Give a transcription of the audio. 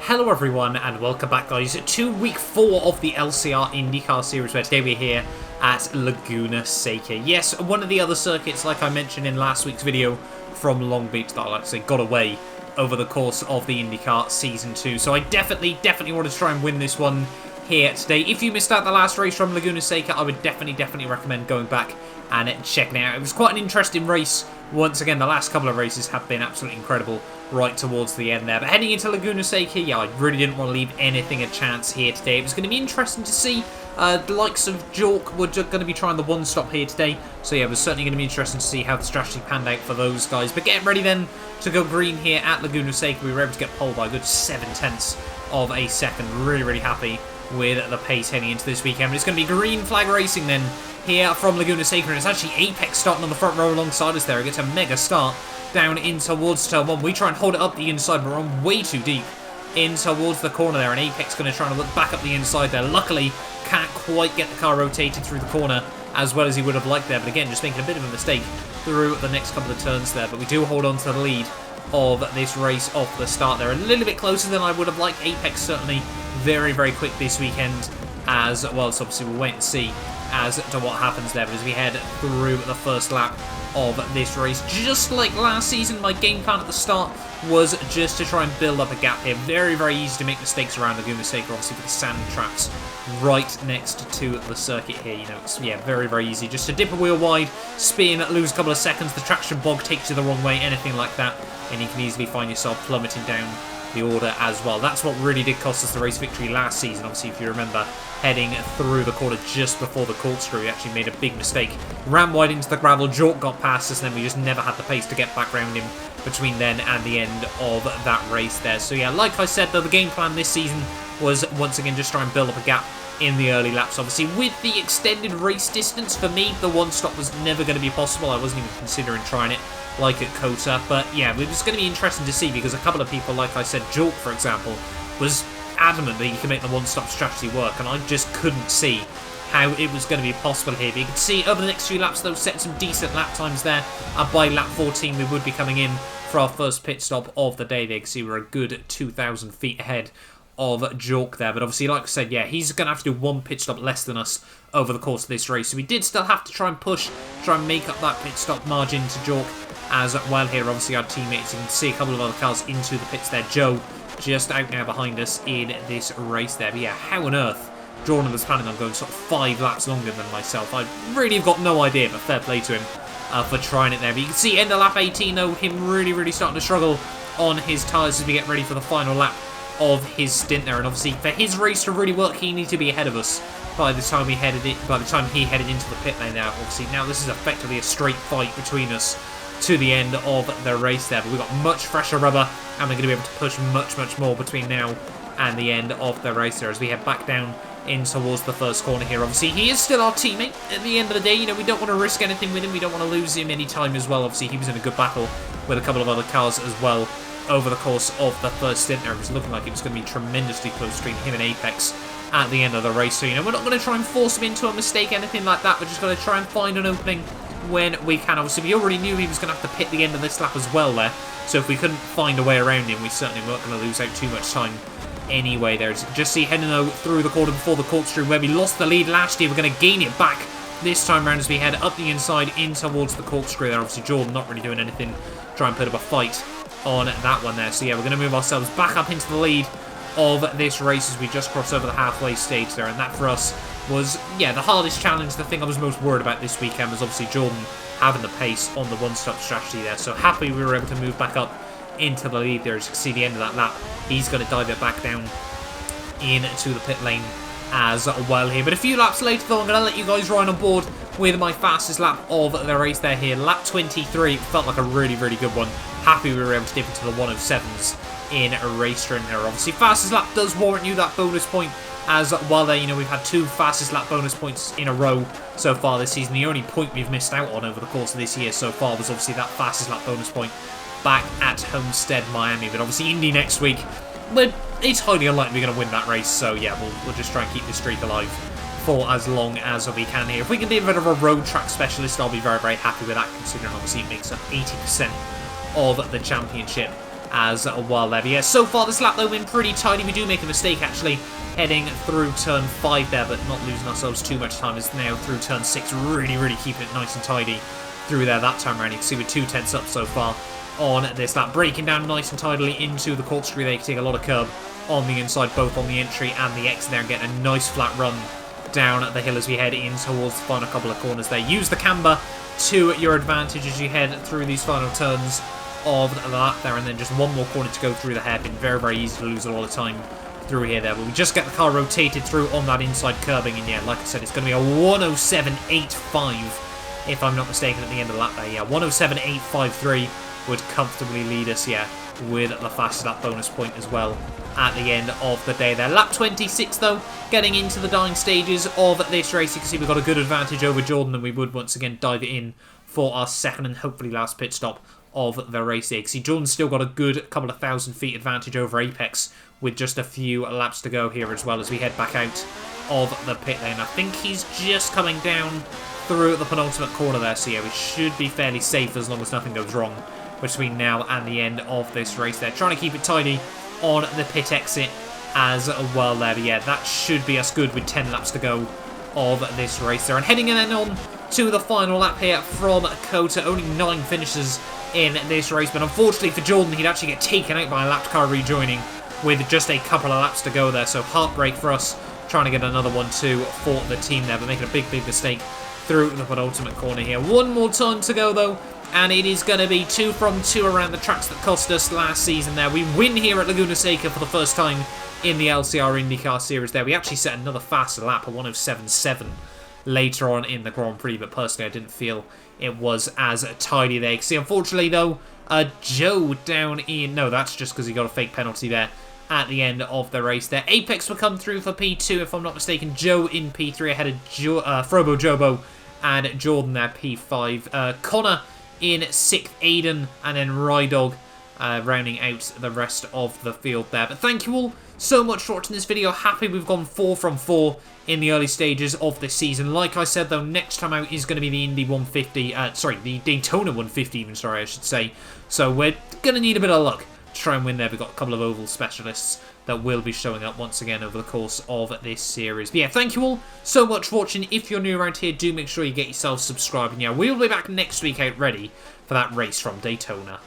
Hello everyone and welcome back guys to week 4 of the LCR Indycar series, where today we're here at Laguna Seca. Yes, one of the other circuits, like I mentioned in last week's video, from Long Beach that I actually got away over the course of the IndyCar Season 2. So I definitely want to try and win this one here today. If you missed out the last race from Laguna Seca, I would definitely recommend going back and checking it out. It was quite an interesting race. Once again, the last couple of races have been absolutely incredible right towards the end there. But heading into Laguna Seca, yeah, I really didn't want to leave anything a chance here today. It was going to be interesting to see. The likes of Jork were going to be trying the one-stop here today. So yeah, it was certainly going to be interesting to see how the strategy panned out for those guys. But getting ready then to go green here at Laguna Seca. We were able to get pole by a good 7/10 of a second. Really happy with the pace heading into this weekend. But it's going to be green flag racing then here from Laguna Seca, and it's actually Apex starting on the front row alongside us there. It gets a mega start down in towards turn 1. We try and hold it up the inside, but we're on way too deep in towards the corner there, and Apex going to try and look back up the inside there. Luckily, can't quite get the car rotated through the corner as well as he would have liked there, but again, just making a bit of a mistake through the next couple of turns there. But we do hold on to the lead of this race off the start there. A little bit closer than I would have liked. Apex certainly very quick this weekend as well, so obviously we'll wait and see as to what happens there. But as we head through the first lap of this race, just like last season, my game plan at the start was just to try and build up a gap here. Very easy to make mistakes around Laguna Seca, obviously with the sand traps right next to the circuit here. You know, it's very easy just to dip a wheel wide, spin, lose a couple of seconds, the traction bog takes you the wrong way, anything like that, and you can easily find yourself plummeting down the order as well. That's what really did cost us the race victory last season. Obviously, if you remember, heading through the corner just before the corkscrew, we actually made a big mistake. Ran wide into the gravel, Jork got past us, and then we just never had the pace to get back round him between then and the end of that race there. So yeah, like I said though, the game plan this season was once again just try and build up a gap in the early laps. Obviously, with the extended race distance, for me, the one-stop was never going to be possible. I wasn't even considering trying it like at Kota, but yeah, it was going to be interesting to see, because a couple of people, like I said, Jork, for example, was adamant that you can make the one-stop strategy work, and I just couldn't see how it was going to be possible here. But you can see over the next few laps, though, setting some decent lap times there, and by lap 14, we would be coming in for our first pit stop of the day there. You can see we're a good 2,000 feet ahead of Jork there, but obviously, like I said, yeah, he's going to have to do one pit stop less than us over the course of this race, so we did still have to try and make up that pit stop margin to Jork as well here. Obviously, our teammates, you can see a couple of other cars into the pits there. Joe just out now behind us in this race there. But yeah, how on earth Jordan was planning on going sort of 5 laps longer than myself? I really have got no idea, but fair play to him for trying it there. But you can see end of lap 18 though, him really starting to struggle on his tyres as we get ready for the final lap of his stint there. And obviously, for his race to really work, he needed to be ahead of us by the time he headed into the pit lane now. Obviously, now this is effectively a straight fight between us to the end of the race there, but we've got much fresher rubber, and we're going to be able to push much more between now and the end of the race there as we head back down in towards the first corner here. Obviously, he is still our teammate at the end of the day. You know, we don't want to risk anything with him. We don't want to lose him any time as well. Obviously, he was in a good battle with a couple of other cars as well over the course of the first stint there. It was looking like it was going to be tremendously close between him and Apex at the end of the race. So, you know, we're not going to try and force him into a mistake, anything like that. We're just going to try and find an opening when we can. Obviously, we already knew he was going to have to pit the end of this lap as well there, so if we couldn't find a way around him, we certainly weren't going to lose out too much time anyway there. As you can just see, heading through the corner before the corkscrew, where we lost the lead last year, we're going to gain it back this time around as we head up the inside in towards the corkscrew there. Obviously, Jordan not really doing anything to try and put up a fight on that one there. So yeah, we're going to move ourselves back up into the lead of this race as we just cross over the halfway stage there, and that for us was, yeah, the hardest challenge. The thing I was most worried about this weekend was obviously Jordan having the pace on the one-stop strategy there. So happy we were able to move back up into the lead there. As you can see, the end of that lap, he's going to dive it back down into the pit lane as well here. But a few laps later though, I'm going to let you guys ride on board with my fastest lap of the race there here. Lap 23 felt like a really good one. Happy we were able to dip into the 107s in a race sprint there. Obviously, fastest lap does warrant you that bonus point as well there. You know, we've had 2 fastest lap bonus points in a row so far this season. The only point we've missed out on over the course of this year so far was obviously that fastest lap bonus point back at Homestead, Miami. But obviously, Indy next week, it's highly unlikely we're going to win that race. So yeah, we'll just try and keep this streak alive for as long as we can here. If we can be a bit of a road track specialist, I'll be very happy with that, considering obviously it makes up 80% of the championship as well there. But yeah, so far this lap though been pretty tidy. We do make a mistake actually heading through turn 5 there, but not losing ourselves too much time. Is now through turn 6, really keeping it nice and tidy through there that time around. You can see we're 2 tenths up so far on this lap, breaking down nice and tidily into the court street. They can take a lot of curb on the inside, both on the entry and the exit there, and get a nice flat run down the hill as we head in towards the final couple of corners there. Use the camber to your advantage as you head through these final turns of the lap there, and then just one more corner to go through the hairpin. Very easy to lose a lot of time through here there, but we just get the car rotated through on that inside curbing, and yeah, like I said, it's going to be a 107.85 if I'm not mistaken at the end of the lap there. Yeah, 107.853 would comfortably lead us, yeah, with the fastest lap bonus point as well at the end of the day there. Lap 26 though, getting into the dying stages of this race. You can see we've got a good advantage over Jordan, and we would once again dive in for our second and hopefully last pit stop of the race here. You can see Jordan's still got a good couple of 1,000 feet advantage over Apex with just a few laps to go here as well as we head back out of the pit lane. I think he's just coming down through the penultimate corner there, so yeah, we should be fairly safe as long as nothing goes wrong between now and the end of this race there. Trying to keep it tidy on the pit exit as well there. But yeah, that should be us good with 10 laps to go of this race there. And heading in then on to the final lap here from Kota. Only 9 finishes in this race, but unfortunately for Jordan, he'd actually get taken out by a lapped car rejoining with just a couple of laps to go there. So heartbreak for us, trying to get another one too for the team there, but making a big mistake through the penultimate corner here. One more turn to go though, and it is going to be 2 from 2 around the tracks that cost us last season there. We win here at Laguna Seca for the first time in the LCR IndyCar series there. We actually set another faster lap, a 107.7 later on in the Grand Prix, but personally I didn't feel it was as tidy there. You can see unfortunately though, Joe down in... No, that's just because he got a fake penalty there at the end of the race there. Apex will come through for P2 if I'm not mistaken. Joe in P3 ahead of Frobo Jobo and Jordan there, P5. Connor in 6th, Aiden, and then Rydog rounding out the rest of the field there. But thank you all so much for watching this video. Happy we've gone 4 from 4 in the early stages of this season. Like I said though, next time out is going to be the Indy 150, the Daytona 150 even, I should say. So we're going to need a bit of luck to try and win there. We've got a couple of oval specialists that will be showing up once again over the course of this series. But yeah, thank you all so much for watching. If you're new around here, do make sure you get yourself subscribed. And yeah, we'll be back next week out ready for that race from Daytona.